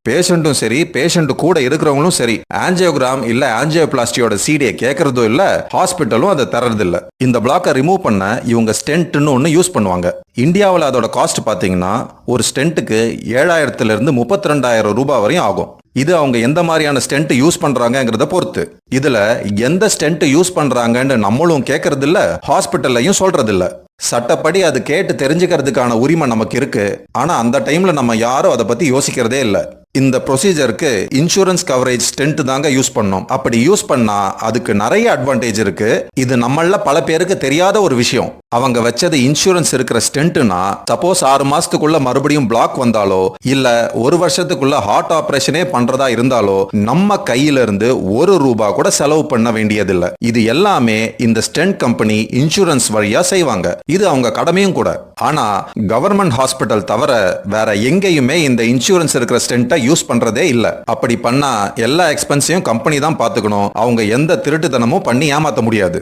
பேஷண்ட்டும் சரி, பேஷண்ட் கூட இருக்கிறவங்களும் சரி, ஆஞ்சியோகிராம் இல்ல ஆஞ்சியோபிளாஸ்டியோட சீடியை கேட்கறதும் இல்ல, ஹாஸ்பிட்டலும் அதை தரது இல்ல. இந்த பிளாக்கை ரிமூவ் பண்ண இவங்க ஸ்டென்ட்னு ஒன்று யூஸ் பண்ணுவாங்க. இந்தியாவில் அதோட காஸ்ட் பார்த்தீங்கன்னா ஒரு ஸ்டென்ட்டுக்கு 7,000 இருந்து 32,000 ரூபாய் வரையும் ஆகும். இது அவங்க எந்த மாதிரியான ஸ்டென்ட் யூஸ் பண்றாங்கிறத பொறுத்து. இதுல எந்த ஸ்டென்ட் யூஸ் பண்றாங்கன்னு நம்மளும் கேட்கறது இல்ல, ஹாஸ்பிட்டல்லையும் சொல்றது இல்ல. சட்டப்படி அது கேட்டு தெரிஞ்சுக்கிறதுக்கான உரிமை நமக்கு இருக்கு. ஆனா அந்த டைம்ல நம்ம யாரும் அதை பத்தி யோசிக்கிறதே இல்லை. இந்த ப்ரொசீஜருக்கு இன்சூரன்ஸ் கவரேஜ் ஸ்டென்ட் தாங்க யூஸ் பண்ணோம். அப்படி யூஸ் பண்ணா அதுக்கு நிறைய அட்வான்டேஜ் இருக்கு. இது நம்மள பல பேருக்கு தெரியாத ஒரு விஷயம். அவங்க வச்சது இன்சூரன்ஸ் இருக்கிற ஸ்டென்ட்னா, சப்போஸ் 6 மாசத்துக்குள்ள மறுபடியும் பிளாக் வந்தாலோ இல்ல 1 வருஷத்துக்குள்ள ஹார்ட் ஆபரேஷனே பண்றதா இருந்தாலோ நம்ம கையில இருந்து 1 ரூபாய் கூட செலவு பண்ண வேண்டியதில்லை. இது எல்லாமே இந்த ஸ்டென்ட் கம்பெனி இன்சூரன்ஸ் வழியா செய்வாங்க. இது அவங்க கடமையும் கூட. ஆனா கவர்மெண்ட் ஹாஸ்பிட்டல் தவிர வேற எங்கேயுமே இந்த இன்சூரன்ஸ் இருக்கிற ஸ்டென்ட்டை யூஸ் பண்றதே இல்ல. அப்படி பண்ணா எல்லா எக்ஸ்பென்ஸையும் கம்பெனி தான் பாத்துக்கணும். அவங்க எந்த திருட்டுத்தனமும் பண்ணி ஏமாத்த முடியாது.